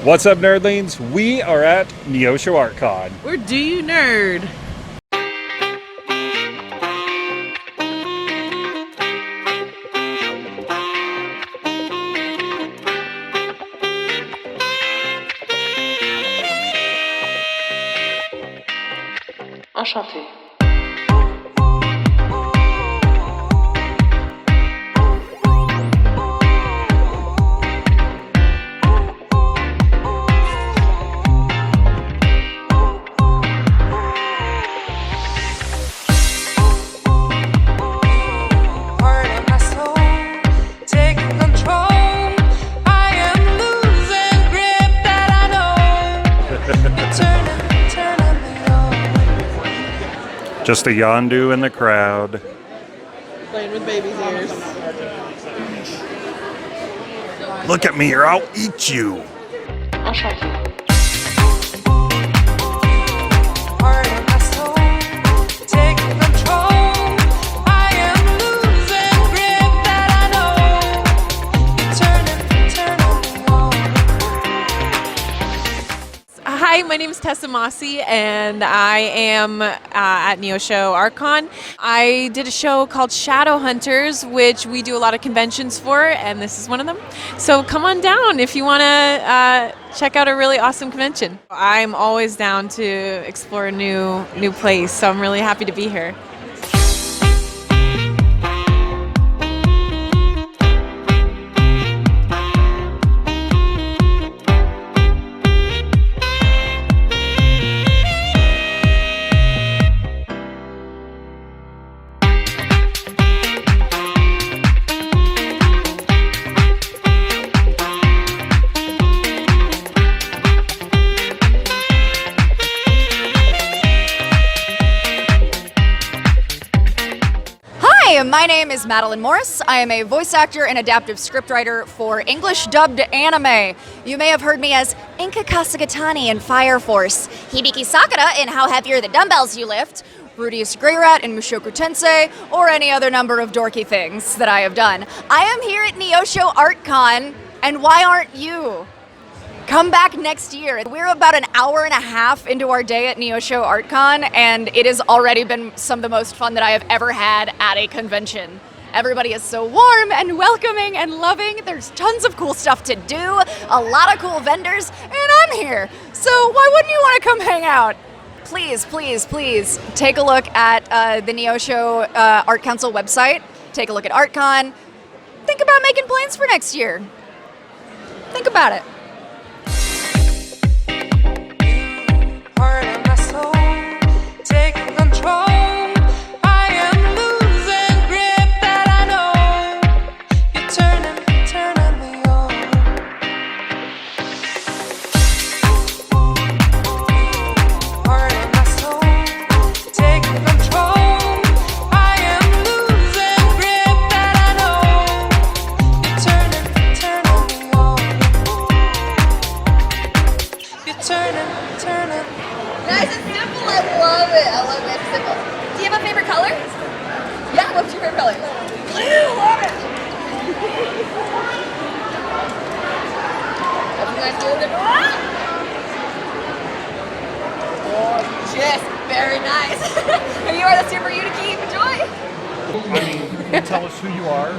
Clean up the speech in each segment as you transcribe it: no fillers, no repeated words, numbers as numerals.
What's up, nerdlings? We are at Neosho ArtCon. Where do you nerd? Enchanté. Just a yondu in the crowd. Playing with baby's ears. Look at me or I'll eat you. Enchanté. Hi, my name is Tessa Mossy, and I am at Neosho ArtCon. I did a show called Shadow Hunters, which we do a lot of conventions for, and this is one of them. So come on down if you want to check out a really awesome convention. I'm always down to explore a new place, so I'm really happy to be here. My name is Madeline Morris. I am a voice actor and adaptive scriptwriter for English dubbed anime. You may have heard me as Inka Kasagatani in Fire Force, Hibiki Sakura in How Heavy Are the Dumbbells You Lift, Rudius Greyrat in Mushoku Tensei, or any other number of dorky things that I have done. I am here at Neosho ArtCon, and why aren't you? Come back next year. We're about an hour and a half into our day at Neosho ArtCon, and it has already been some of the most fun that I have ever had at a convention. Everybody is so warm and welcoming and loving. There's tons of cool stuff to do, a lot of cool vendors, and I'm here. So why wouldn't you want to come hang out? Please, please, please take a look at the Neosho Art Council website. Take a look at ArtCon. Think about making plans for next year. Think about it. Heart of my soul, taking control. I am losing grip that I know. You're turning me on. Heart of my soul, taking control. I am losing grip that I know. You're turning me on. You're turning. Nice and simple, I love it. I love it, simple. Do you have a favorite color? Yeah, what's your favorite color? Blue, love it. That's a nice little different. Gorgeous, very nice. Here you are, that's here for you to keep, enjoy. I mean, tell us who you are.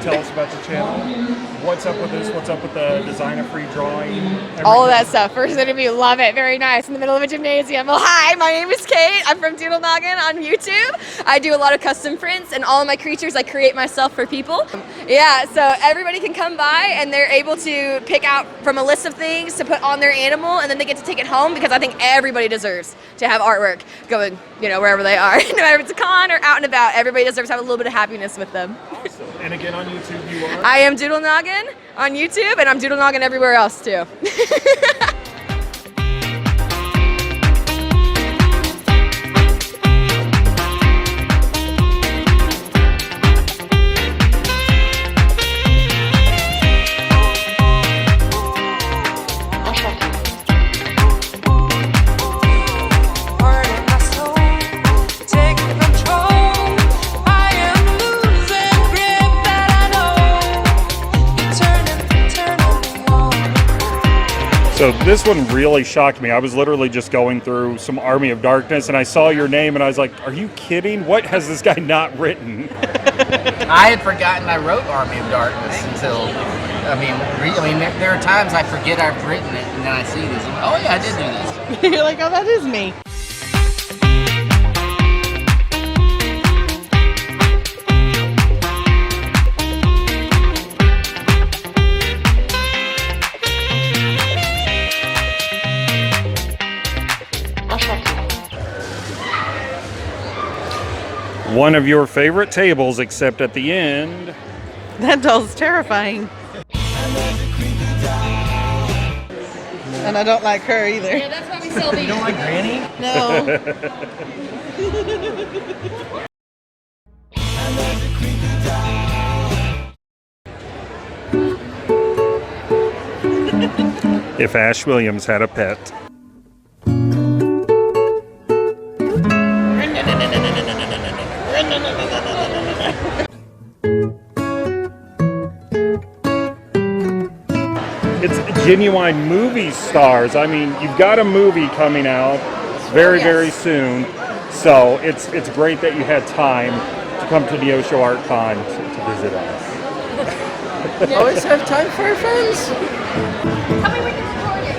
Tell us about your channel. What's up with this? What's up with the design of free drawing? Everything. All of that stuff. First interview, love it. Very nice. In the middle of a gymnasium. Well, hi, my name is Kate. I'm from Doodle Noggin on YouTube. I do a lot of custom prints, and all of my creatures I create myself for people. Yeah, so everybody can come by, and they're able to pick out from a list of things to put on their animal, and then they get to take it home, because I think everybody deserves to have artwork going, wherever they are. No matter if it's a con or out and about, everybody deserves to have a little bit of happiness with them. Awesome. And again, on YouTube, you are? I am Doodle Noggin on YouTube, and I'm Doodle Noggin everywhere else too. So this one really shocked me. I was literally just going through some Army of Darkness and I saw your name and I was like, are you kidding? What has this guy not written? I had forgotten I wrote Army of Darkness until, there are times I forget I've written it and then I see this. I'm like, oh yeah, I did do this. You're like, oh, that is me. One of your favorite tables, except at the end. That doll's terrifying. And I don't like her either. Yeah, that's why we sell these. You don't like Granny? No. If Ash Williams had a pet. It's genuine movie stars. I mean, you've got a movie coming out very, very soon. So it's great that you had time to come to Neosho ArtCon to visit us. You always have time for our friends. Tell me when you're recording.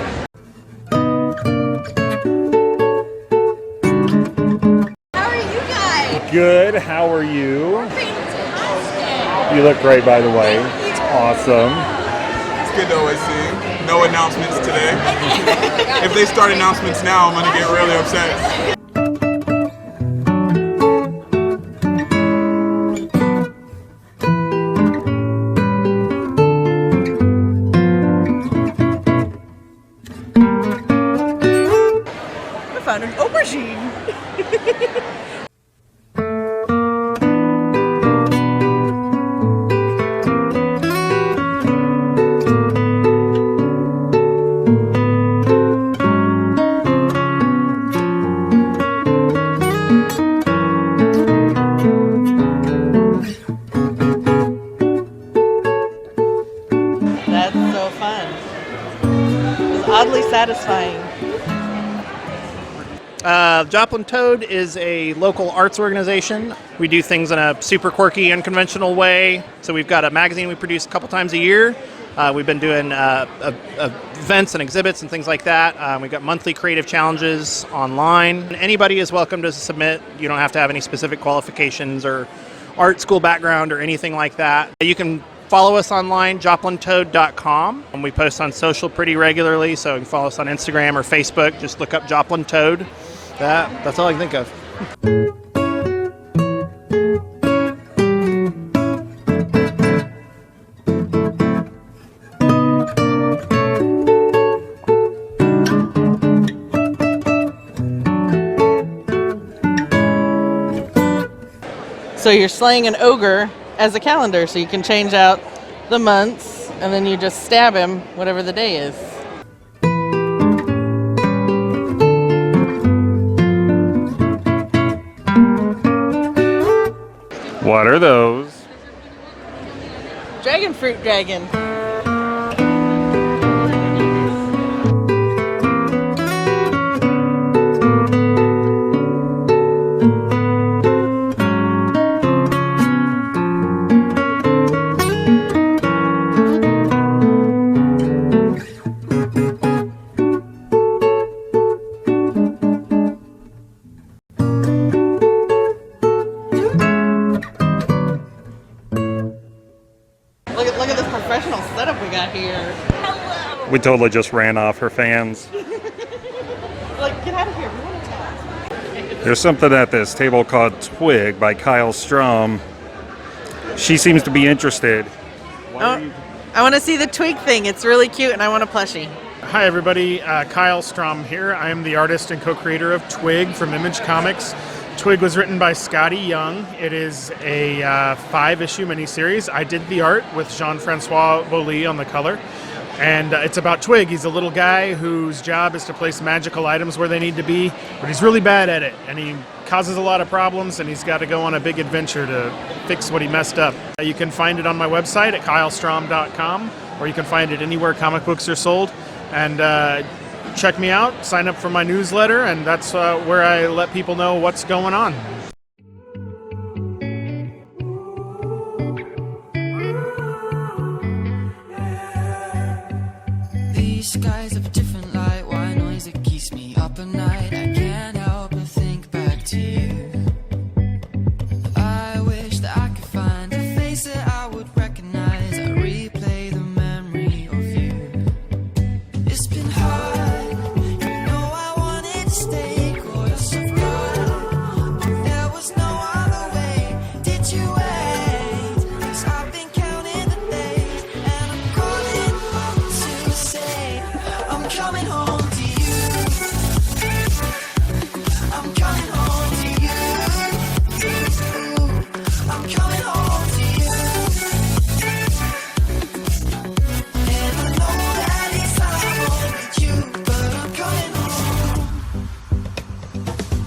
How are you guys? Good. How are you? Fantastic. You look great, by the way. Awesome. It's good to always see you. No announcements today. If they start announcements now, I'm gonna get really upset. I found an aubergine. That's so fun. It's oddly satisfying. Joplin Toad is a local arts organization. We do things in a super quirky, unconventional way. So we've got a magazine we produce a couple times a year. We've been doing events and exhibits and things like that. We've got monthly creative challenges online. Anybody is welcome to submit. You don't have to have any specific qualifications or art school background or anything like that. You can follow us online, joplintoad.com. And we post on social pretty regularly, so you can follow us on Instagram or Facebook. Just look up Joplin Toad. That's all I can think of. So you're slaying an ogre as a calendar, so you can change out the months, and then you just stab him, whatever the day is. What are those? Dragon fruit dragon. Look at this professional setup we got here. We totally just ran off her fans. Like, get out of here. We want to talk. There's something at this table called Twig by Kyle Strahm. She seems to be interested. I want to see the twig thing. It's really cute, and I want a plushie. Hi everybody, Kyle Strahm here. I am the artist and co-creator of Twig from Image Comics. Twig was written by Scotty Young. It is a 5-issue miniseries. I did the art with Jean-Francois Beaulieu on the color. And it's about Twig. He's a little guy whose job is to place magical items where they need to be, but he's really bad at it. And he causes a lot of problems, and he's got to go on a big adventure to fix what he messed up. You can find it on my website at kylestrahm.com, or you can find it anywhere comic books are sold. And check me out, sign up for my newsletter, and that's where I let people know what's going on. These skies have a different light. Why noise that keeps me up at night? I can't help but think back to you. I wish that I could find a face that I would recognize. I replay the memory of you. It's been hard. You know I wanted to stay close of God, but there was no other way. Did you wait? 'Cause I've been counting the days, and I'm calling up to say I'm coming home to you. I'm coming home to you. I'm coming home to you. And I know that it's not with you, but I'm coming home.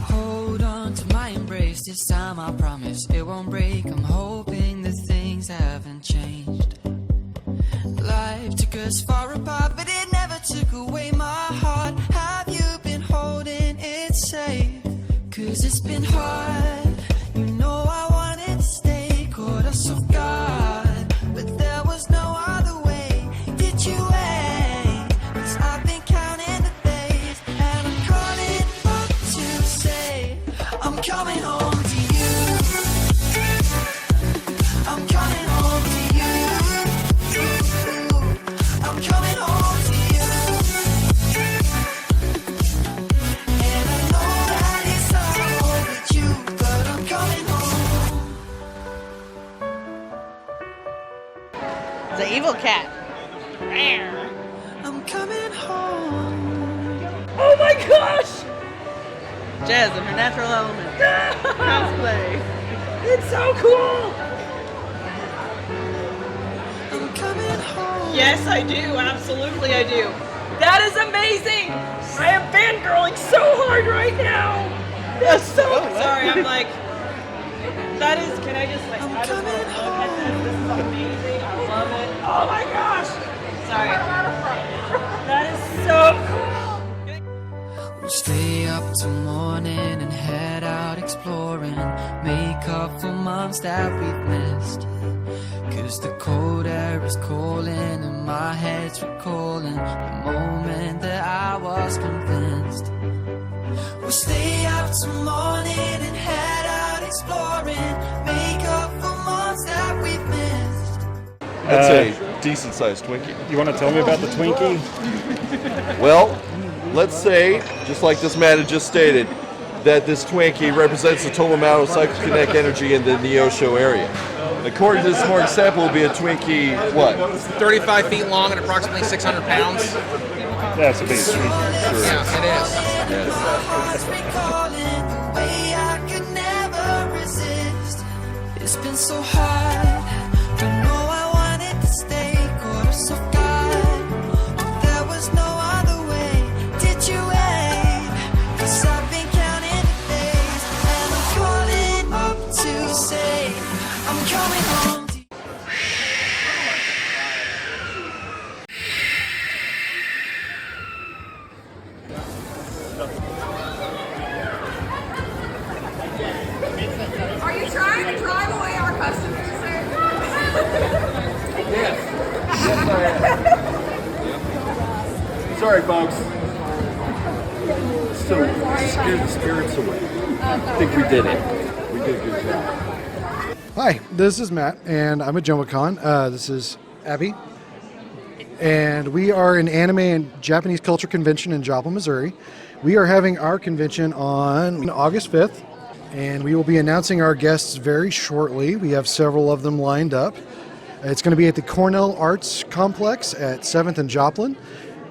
Hold on to my embrace. This time I promise it won't break. I'm hoping that things haven't changed. Life took us far apart, but it never took away my heart. Have you been holding it safe? 'Cause it's been hard. You know I wanted to stay caught us off guard, but there was no other way. Did you wait? 'Cause I've been counting the days, and I'm calling up to say I'm coming home to you. I'm coming home to you. I'm coming home to you. And I know that it's not all with you, but I'm coming home. The evil cat. I'm coming home. Oh my gosh! Jazz in her natural element. Cosplay. It's so cool! I'm coming home. Yes, I do. Absolutely, I do. That is amazing! I am fangirling so hard right now! That's so sorry, I'm like, that is, can I just like, I just want to look at this. This is amazing. I love it. Oh my gosh! Sorry. That is so cool! We'll stay up till morning and head out exploring. Make up for months that we've missed. 'Cause the cold air is calling and my head's recalling the moment that I was convinced. We'll stay up till morning and head out exploring. Make up for months that we've missed. That's a decent-sized Twinkie. You want to tell me about the Twinkie? Well, let's say, just like this man had just stated, that this Twinkie represents the total amount of psychokinetic energy in the Neosho area. According to this morning sample, it will be a Twinkie, what? 35 feet long and approximately 600 pounds. That's a big Twinkie. Sure. Yeah, it is. Yes. Heart's been calling the way I could never resist. It's been so hard. I know I wanted to stay caught us off guard, but there was no other way. Did you wait? 'Cause I've been counting the days, and I'm calling up to say I'm coming home to you. Are you trying to drive away our customers, sir? Yes, I am. Sorry, folks. So, scare the spirits away. I think we did it. We did a good job. Hi, this is Matt, and I'm at JoMoCon. This is Abby. And we are an anime and Japanese culture convention in Joplin, Missouri. We are having our convention on August 5th, and we will be announcing our guests very shortly. We have several of them lined up. It's going to be at the Cornell Arts Complex at 7th and Joplin,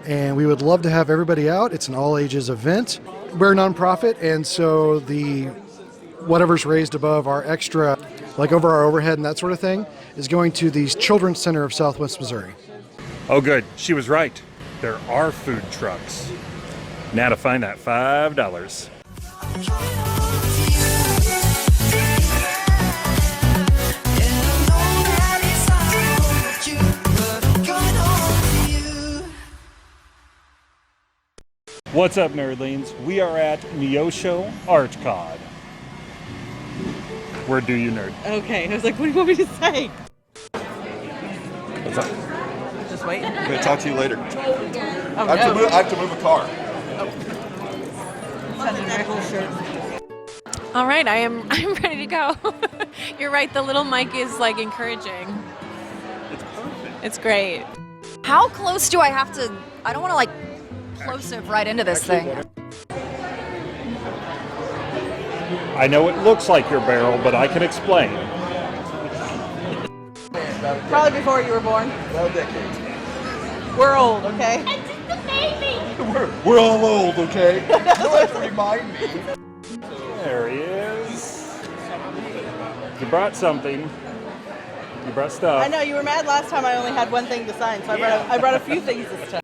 and we would love to have everybody out. It's an all-ages event. We're a nonprofit, and so the whatever's raised above our extra, like over our overhead and that sort of thing, is going to the Children's Center of Southwest Missouri. Oh, good. She was right. There are food trucks. Now to find that $5. What's up, Nerdlings? We are at Neosho ArtCon. Where do you nerd? Okay, I was like, what do you want me to say? What's up? Just wait. I'm going to talk to you later. Oh, I have to move a car. All right, I'm ready to go. You're right, the little mic is like encouraging. It's perfect. It's great. How close do I have to? I don't want to like plosive right into this thing. I know it looks like your barrel, but I can explain. Probably before you were born. About a decade. We're old, okay? We're all old, okay? You don't have to remind me. There he is. You brought something. You brought stuff. I know, you were mad last time I only had one thing to sign, so I brought a few things this time.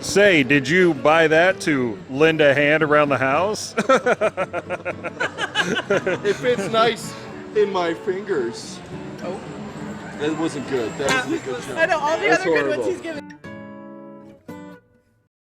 Say, did you buy that to lend a hand around the house? It fits nice in my fingers. Oh. That wasn't good. That wasn't a good job. I know, all the That's other good horrible. ones he's given.